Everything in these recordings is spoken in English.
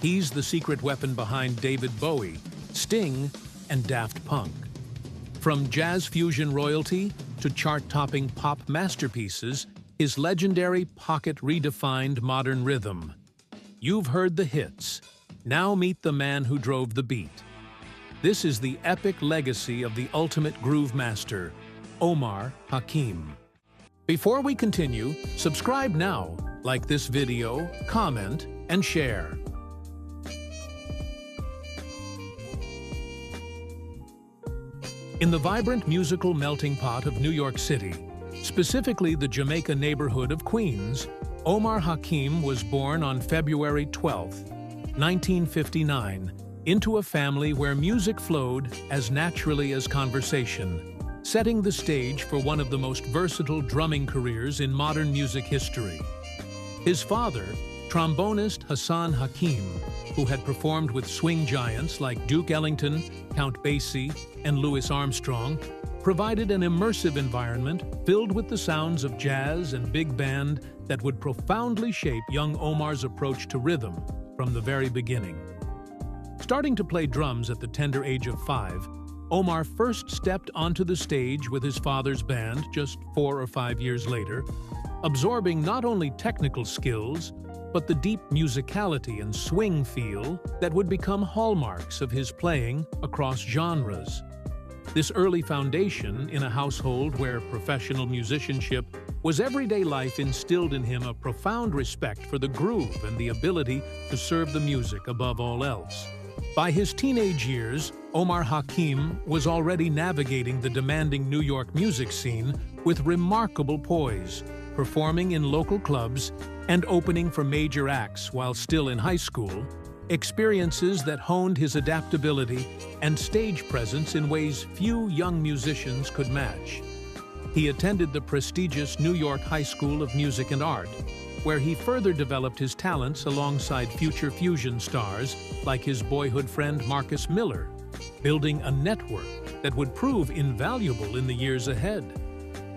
He's the secret weapon behind David Bowie, Sting, and Daft Punk. From jazz fusion royalty to chart-topping pop masterpieces, his legendary pocket redefined modern rhythm. You've heard the hits. Now meet the man who drove the beat. This is the epic legacy of the ultimate groove master, Omar Hakim. Before we continue, subscribe now, like this video, comment, and share. In the vibrant musical melting pot of New York City, specifically the Jamaica neighborhood of Queens, Omar Hakim was born on February 12, 1959, into a family where music flowed as naturally as conversation, setting the stage for one of the most versatile drumming careers in modern music history. His father, trombonist Hassan Hakim, who had performed with swing giants like Duke Ellington, Count Basie, and Louis Armstrong, provided an immersive environment filled with the sounds of jazz and big band that would profoundly shape young Omar's approach to rhythm from the very beginning. Starting to play drums at the tender age of 5, Omar first stepped onto the stage with his father's band just 4 or 5 years later, absorbing not only technical skills, but the deep musicality and swing feel that would become hallmarks of his playing across genres. This early foundation in a household where professional musicianship was everyday life instilled in him a profound respect for the groove and the ability to serve the music above all else. By his teenage years, Omar Hakim was already navigating the demanding New York music scene with remarkable poise, performing in local clubs and opening for major acts while still in high school, experiences that honed his adaptability and stage presence in ways few young musicians could match. He attended the prestigious New York High School of Music and Art, where he further developed his talents alongside future fusion stars like his boyhood friend Marcus Miller, building a network that would prove invaluable in the years ahead.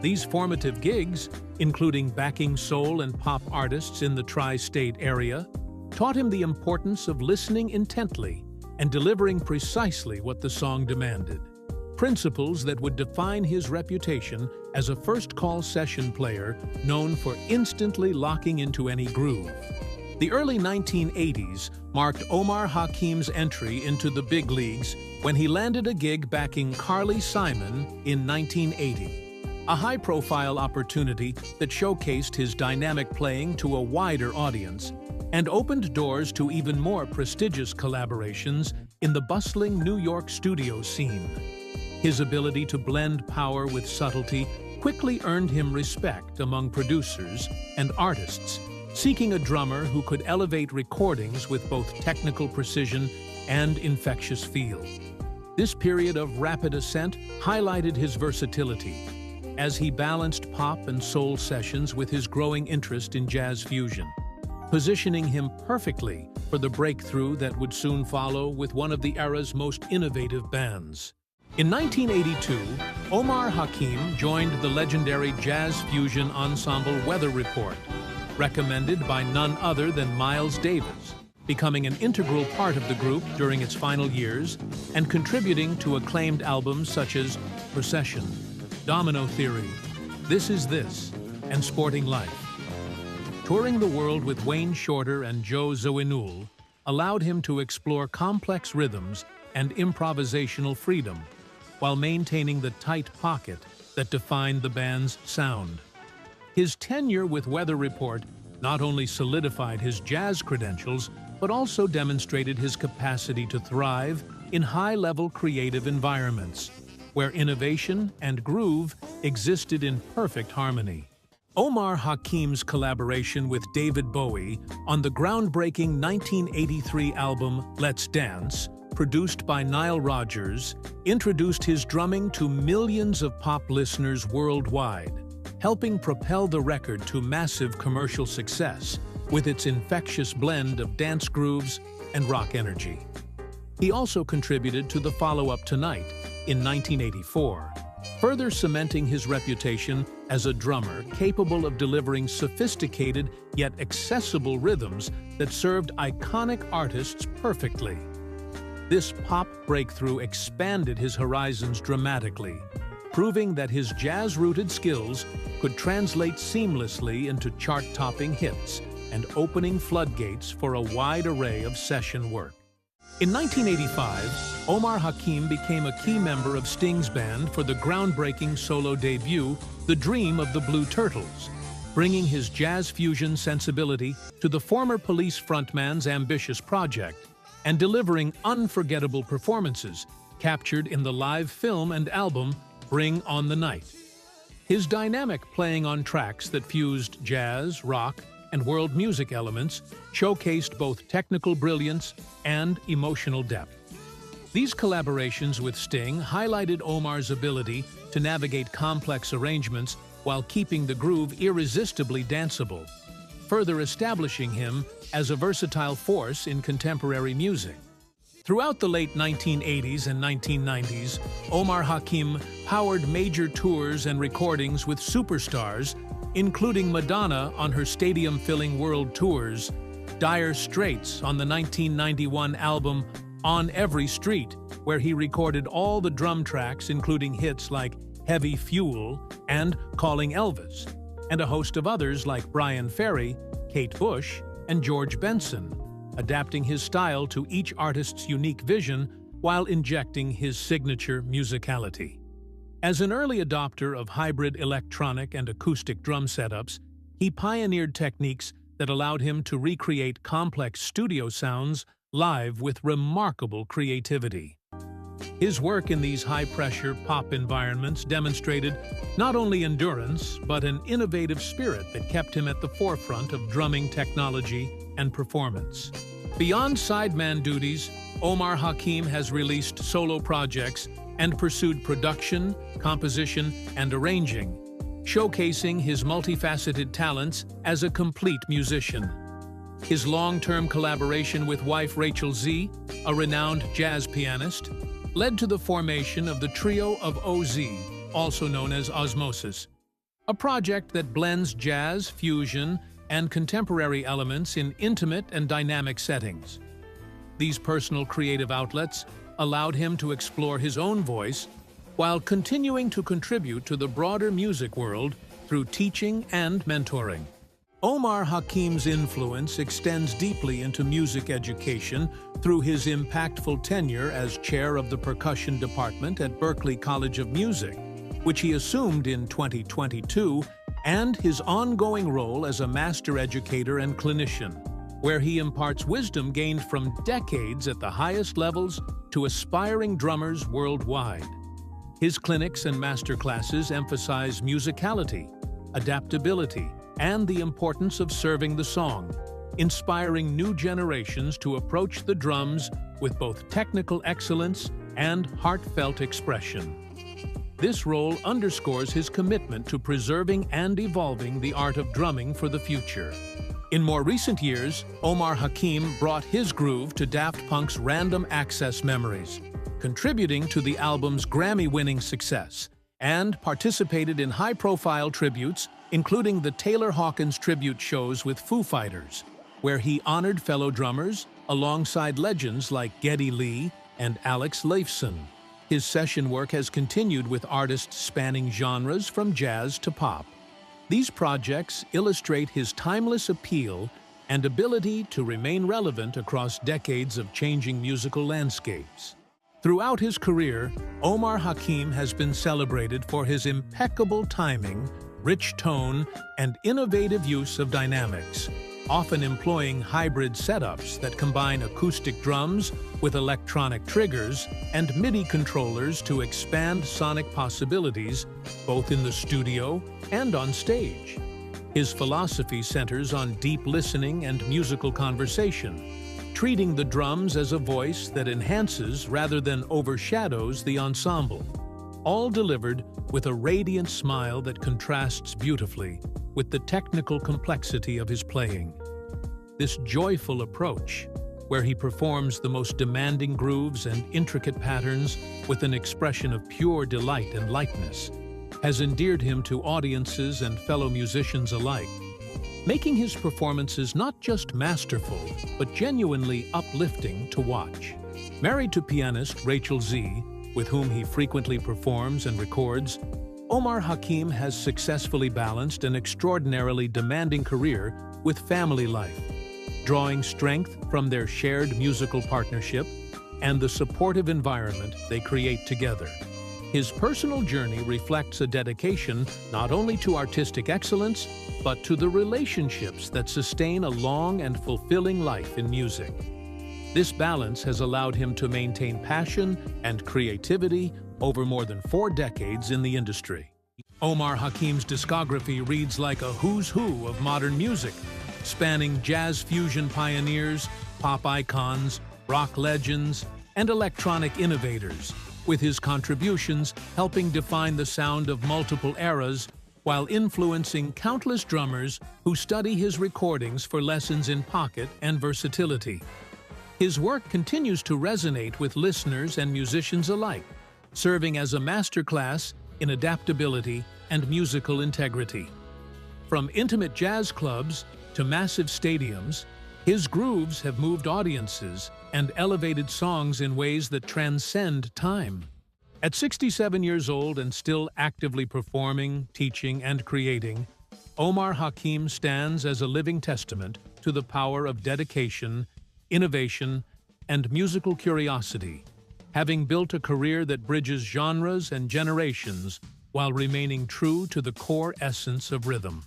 These formative gigs, including backing soul and pop artists in the tri-state area, taught him the importance of listening intently and delivering precisely what the song demanded. Principles that would define his reputation as a first-call session player known for instantly locking into any groove. The early 1980s marked Omar Hakim's entry into the big leagues when he landed a gig backing Carly Simon in 1980. A high-profile opportunity that showcased his dynamic playing to a wider audience and opened doors to even more prestigious collaborations in the bustling New York studio scene. His ability to blend power with subtlety quickly earned him respect among producers and artists, seeking a drummer who could elevate recordings with both technical precision and infectious feel. This period of rapid ascent highlighted his versatility, as he balanced pop and soul sessions with his growing interest in jazz fusion, positioning him perfectly for the breakthrough that would soon follow with one of the era's most innovative bands. In 1982, Omar Hakim joined the legendary jazz fusion ensemble Weather Report, recommended by none other than Miles Davis, becoming an integral part of the group during its final years and contributing to acclaimed albums such as Procession, Domino Theory, This Is This, and Sporting Life. Touring the world with Wayne Shorter and Joe Zawinul allowed him to explore complex rhythms and improvisational freedom, while maintaining the tight pocket that defined the band's sound. His tenure with Weather Report not only solidified his jazz credentials, but also demonstrated his capacity to thrive in high-level creative environments, where innovation and groove existed in perfect harmony. Omar Hakim's collaboration with David Bowie on the groundbreaking 1983 album Let's Dance, produced by Nile Rodgers, introduced his drumming to millions of pop listeners worldwide, helping propel the record to massive commercial success with its infectious blend of dance grooves and rock energy. He also contributed to the follow-up Tonight in 1984, further cementing his reputation as a drummer capable of delivering sophisticated yet accessible rhythms that served iconic artists perfectly. This pop breakthrough expanded his horizons dramatically, proving that his jazz-rooted skills could translate seamlessly into chart-topping hits and opening floodgates for a wide array of session work. In 1985, Omar Hakim became a key member of Sting's band for the groundbreaking solo debut, The Dream of the Blue Turtles, bringing his jazz fusion sensibility to the former Police frontman's ambitious project and delivering unforgettable performances captured in the live film and album Bring On the Night. His dynamic playing on tracks that fused jazz, rock, and world music elements showcased both technical brilliance and emotional depth. These collaborations with Sting highlighted Omar's ability to navigate complex arrangements while keeping the groove irresistibly danceable, further establishing him as a versatile force in contemporary music. Throughout the late 1980s and 1990s, Omar Hakim powered major tours and recordings with superstars, including Madonna on her stadium-filling world tours, Dire Straits on the 1991 album On Every Street, where he recorded all the drum tracks including hits like Heavy Fuel and Calling Elvis, and a host of others like Brian Ferry, Kate Bush, and George Benson, adapting his style to each artist's unique vision while injecting his signature musicality. As an early adopter of hybrid electronic and acoustic drum setups, he pioneered techniques that allowed him to recreate complex studio sounds live with remarkable creativity. His work in these high-pressure pop environments demonstrated not only endurance, but an innovative spirit that kept him at the forefront of drumming technology and performance. Beyond sideman duties, Omar Hakim has released solo projects and pursued production, composition, and arranging, showcasing his multifaceted talents as a complete musician. His long-term collaboration with wife Rachel Z, a renowned jazz pianist, led to the formation of the Trio of OZ, also known as Osmosis, a project that blends jazz, fusion, and contemporary elements in intimate and dynamic settings. These personal creative outlets allowed him to explore his own voice while continuing to contribute to the broader music world through teaching and mentoring. Omar Hakim's influence extends deeply into music education through his impactful tenure as chair of the percussion department at Berklee College of Music, which he assumed in 2022, and his ongoing role as a master educator and clinician, where he imparts wisdom gained from decades at the highest levels to aspiring drummers worldwide. His clinics and masterclasses emphasize musicality, adaptability, and the importance of serving the song, inspiring new generations to approach the drums with both technical excellence and heartfelt expression. This role underscores his commitment to preserving and evolving the art of drumming for the future. In more recent years, Omar Hakim brought his groove to Daft Punk's Random Access Memories, contributing to the album's Grammy-winning success, and participated in high-profile tributes, including the Taylor Hawkins tribute shows with Foo Fighters, where he honored fellow drummers alongside legends like Geddy Lee and Alex Lifeson. His session work has continued with artists spanning genres from jazz to pop. These projects illustrate his timeless appeal and ability to remain relevant across decades of changing musical landscapes. Throughout his career, Omar Hakim has been celebrated for his impeccable timing, rich tone, and innovative use of dynamics, often employing hybrid setups that combine acoustic drums with electronic triggers and MIDI controllers to expand sonic possibilities both in the studio and on stage. His philosophy centers on deep listening and musical conversation, treating the drums as a voice that enhances rather than overshadows the ensemble, all delivered with a radiant smile that contrasts beautifully with the technical complexity of his playing. This joyful approach, where he performs the most demanding grooves and intricate patterns with an expression of pure delight and lightness, has endeared him to audiences and fellow musicians alike, making his performances not just masterful, but genuinely uplifting to watch. Married to pianist Rachel Z, with whom he frequently performs and records, Omar Hakim has successfully balanced an extraordinarily demanding career with family life, drawing strength from their shared musical partnership and the supportive environment they create together. His personal journey reflects a dedication not only to artistic excellence, but to the relationships that sustain a long and fulfilling life in music. This balance has allowed him to maintain passion and creativity over more than 4 decades in the industry. Omar Hakim's discography reads like a who's who of modern music, spanning jazz fusion pioneers, pop icons, rock legends, and electronic innovators, with his contributions helping define the sound of multiple eras while influencing countless drummers who study his recordings for lessons in pocket and versatility. His work continues to resonate with listeners and musicians alike, serving as a masterclass in adaptability and musical integrity. From intimate jazz clubs to massive stadiums, his grooves have moved audiences and elevated songs in ways that transcend time. At 67 years old and still actively performing, teaching, and creating, Omar Hakim stands as a living testament to the power of dedication, innovation, and musical curiosity, having built a career that bridges genres and generations while remaining true to the core essence of rhythm.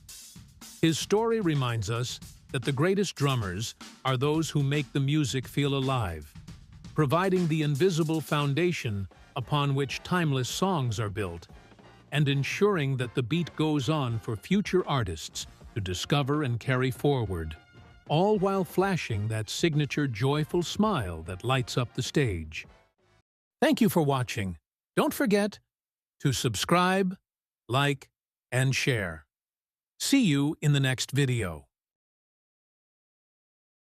His story reminds us that the greatest drummers are those who make the music feel alive, providing the invisible foundation upon which timeless songs are built, and ensuring that the beat goes on for future artists to discover and carry forward, all while flashing that signature joyful smile that lights up the stage. Thank you for watching. Don't forget to subscribe, like, and share. See you in the next video.